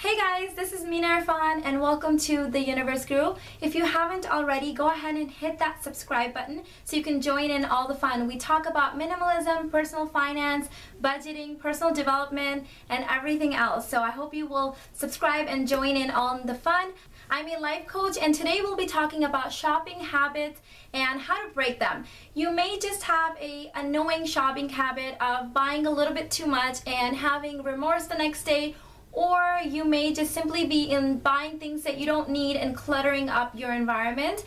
Hey guys, this is Mina Irfan and welcome to The Universe Guru. If you haven't already, go ahead and hit that subscribe button so you can join in all the fun. We talk about minimalism, personal finance, budgeting, personal development, and everything else. So I hope you will subscribe and join in on the fun. I'm a life coach and today we'll be talking about shopping habits and how to break them. You may just have an annoying shopping habit of buying a little bit too much and having remorse the next day, or you may just simply be buying things that you don't need and cluttering up your environment,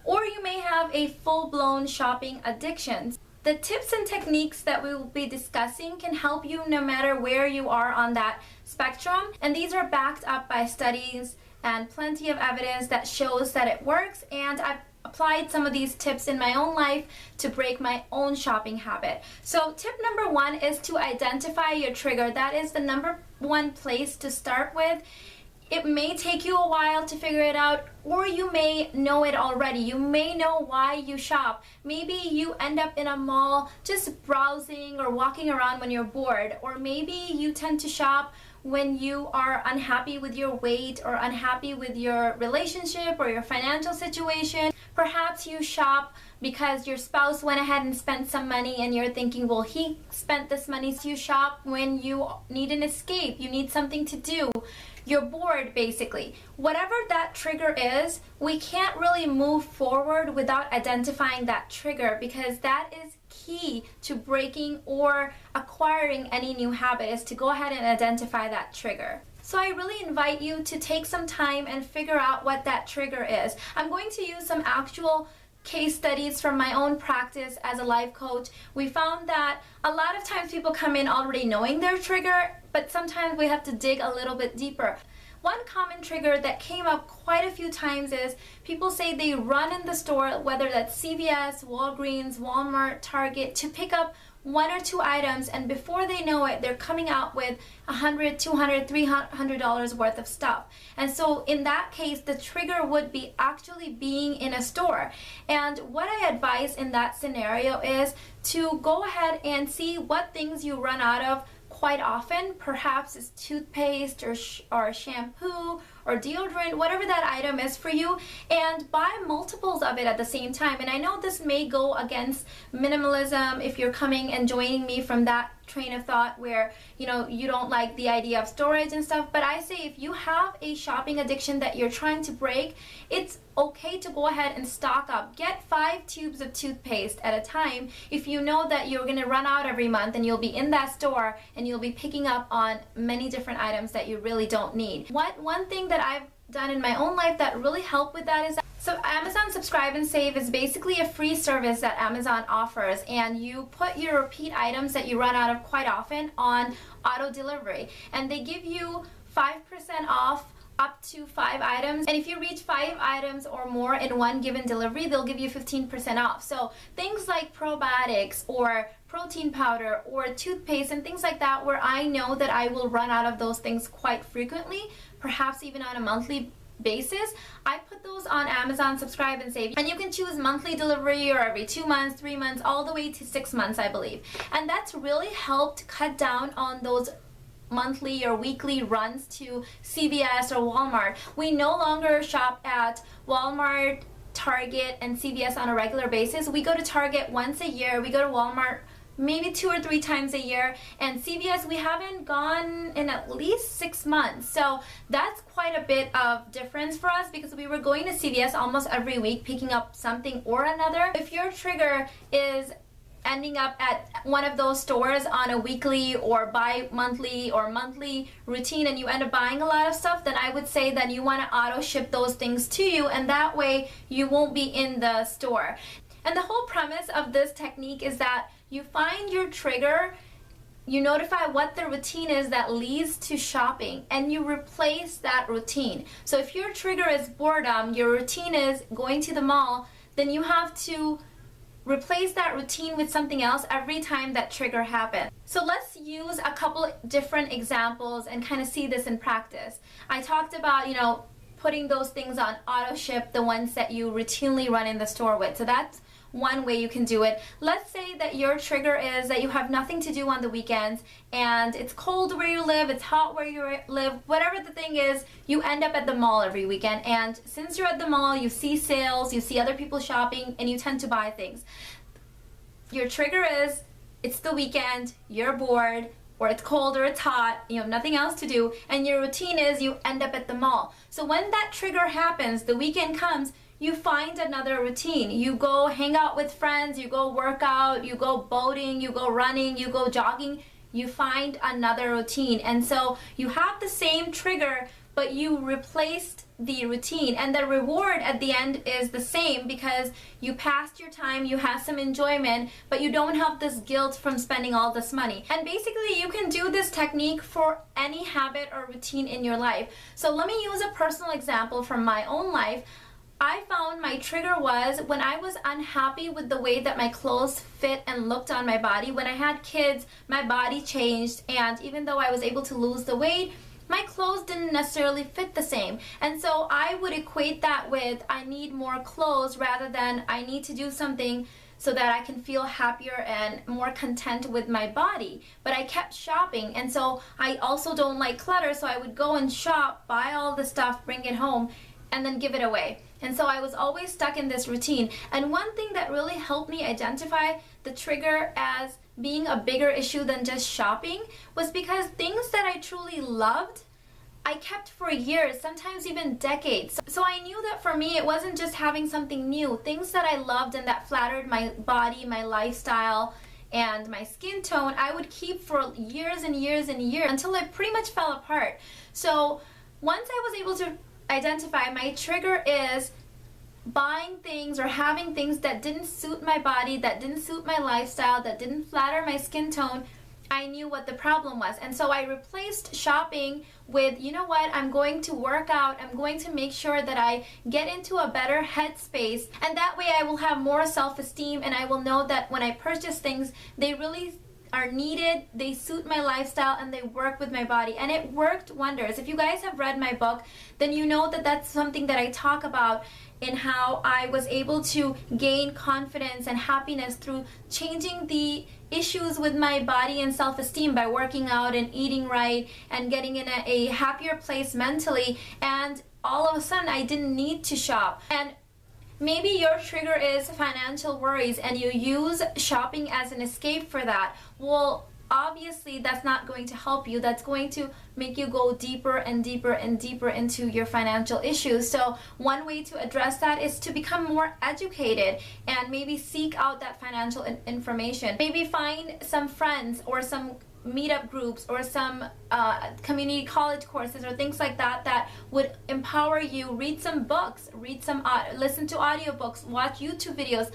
or you may have a full-blown shopping addiction. The tips and techniques that we will be discussing can help you no matter where you are on that spectrum, and these are backed up by studies and plenty of evidence that shows that it works, and I've applied some of these tips in my own life to break my own shopping habit. So tip number one is to identify your trigger. That is the number one place to start with. It may take you a while to figure it out, or you may know it already. You may know why you shop. Maybe you end up in a mall just browsing or walking around when you're bored, or maybe you tend to shop when you are unhappy with your weight or unhappy with your relationship or your financial situation. Perhaps you shop because your spouse went ahead and spent some money and you're thinking, well, he spent this money. So you shop when you need an escape, you need something to do. You're bored, basically. Whatever that trigger is, we can't really move forward without identifying that trigger, because that is key to breaking or acquiring any new habit, is to go ahead and identify that trigger. So I really invite you to take some time and figure out what that trigger is. I'm going to use some actual case studies from my own practice as a life coach. We found that a lot of times people come in already knowing their trigger, but sometimes we have to dig a little bit deeper. One common trigger that came up quite a few times is people say they run in the store, whether that's CVS, Walgreens, Walmart, Target, to pick up one or two items, and before they know it, they're coming out with $100, $200, $300 worth of stuff. And so in that case, the trigger would be actually being in a store. And what I advise in that scenario is to go ahead and see what things you run out of quite often. Perhaps it's toothpaste or shampoo or deodorant, whatever that item is for you, and buy multiples of it at the same time. And I know this may go against minimalism if you're coming and joining me from that train of thought where you don't like the idea of storage and stuff, but I say if you have a shopping addiction that you're trying to break, it's okay to go ahead and stock up. Get 5 tubes of toothpaste at a time if you know that you're going to run out every month and you'll be in that store and you'll be picking up on many different items that you really don't need. One thing that I've done in my own life that really helped with that is so Amazon Subscribe and Save is basically a free service that Amazon offers, and you put your repeat items that you run out of quite often on auto delivery, and they give you 5% off up to 5 items, and if you reach 5 items or more in one given delivery, they'll give you 15% off. So things like probiotics or protein powder or toothpaste and things like that, where I know that I will run out of those things quite frequently, perhaps even on a monthly basis, I put those on Amazon Subscribe and Save, and you can choose monthly delivery or every 2 months, 3 months, all the way to 6 months, I believe. And that's really helped cut down on those monthly or weekly runs to CVS or Walmart. We no longer shop at Walmart, Target, and CVS on a regular basis. We go to Target once a year, we go to Walmart maybe 2 or 3 times a year, and CVS we haven't gone in at least 6 months. So that's quite a bit of difference for us, because we were going to CVS almost every week picking up something or another. If your trigger is ending up at one of those stores on a weekly or bi-monthly or monthly routine and you end up buying a lot of stuff, then I would say that you want to auto ship those things to you, and that way you won't be in the store. And the whole premise of this technique is that you find your trigger, you notify what the routine is that leads to shopping, and you replace that routine. So if your trigger is boredom, your routine is going to the mall, then you have to replace that routine with something else every time that trigger happens. So let's use a couple different examples and kind of see this in practice. I talked about, putting those things on auto ship, the ones that you routinely run in the store with. So that's one way you can do it. Let's say that your trigger is that you have nothing to do on the weekends and it's cold where you live, it's hot where you live, whatever the thing is, you end up at the mall every weekend, and since you're at the mall, you see sales, you see other people shopping, and you tend to buy things. Your trigger is, it's the weekend, you're bored, or it's cold or it's hot, you have nothing else to do, and your routine is you end up at the mall. So when that trigger happens, the weekend comes, you find another routine. You go hang out with friends, you go work out, you go boating, you go running, you go jogging, you find another routine. And so you have the same trigger, but you replaced the routine, and the reward at the end is the same because you passed your time, you had some enjoyment, but you don't have this guilt from spending all this money. And basically you can do this technique for any habit or routine in your life. So let me use a personal example from my own life. I found my trigger was when I was unhappy with the way that my clothes fit and looked on my body. When I had kids, my body changed, and even though I was able to lose the weight, my clothes didn't necessarily fit the same. And so I would equate that with I need more clothes rather than I need to do something so that I can feel happier and more content with my body. But I kept shopping, and so I also don't like clutter, so I would go and shop, buy all the stuff, bring it home, and then give it away. And so I was always stuck in this routine. And one thing that really helped me identify the trigger as being a bigger issue than just shopping was because things that I truly loved, I kept for years, sometimes even decades. So I knew that for me, it wasn't just having something new. Things that I loved and that flattered my body, my lifestyle, and my skin tone, I would keep for years and years and years until it pretty much fell apart. So once I was able to identify my trigger is buying things or having things that didn't suit my body, that didn't suit my lifestyle, that didn't flatter my skin tone, I knew what the problem was. And so I replaced shopping with, you know what, I'm going to work out, I'm going to make sure that I get into a better headspace, and that way I will have more self-esteem, and I will know that when I purchase things, they really are needed, they suit my lifestyle, and they work with my body. And it worked wonders. If you guys have read my book, then you know that that's something that I talk about in how I was able to gain confidence and happiness through changing the issues with my body and self-esteem by working out and eating right and getting in a happier place mentally, and all of a sudden I didn't need to shop. And maybe your trigger is financial worries and you use shopping as an escape for that. Well, obviously that's not going to help you. That's going to make you go deeper and deeper and deeper into your financial issues. So one way to address that is to become more educated and maybe seek out that financial information. Maybe find some friends or some meetup groups or some community college courses or things like that that would empower you. Read some books, listen to audiobooks, watch YouTube videos.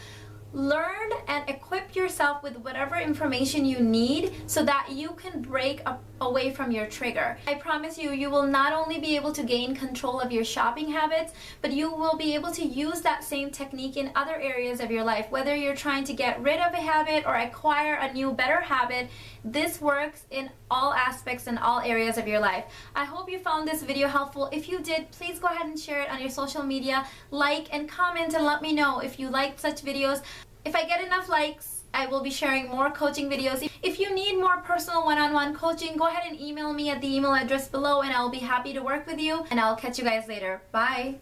Learn and equip yourself with whatever information you need so that you can break away from your trigger. I promise you, you will not only be able to gain control of your shopping habits, but you will be able to use that same technique in other areas of your life. Whether you're trying to get rid of a habit or acquire a new, better habit, this works in all aspects and all areas of your life. I hope you found this video helpful. If you did, please go ahead and share it on your social media. Like and comment and let me know if you like such videos. If I get enough likes, I will be sharing more coaching videos. If you need more personal one-on-one coaching, go ahead and email me at the email address below and I'll be happy to work with you. And I'll catch you guys later. Bye!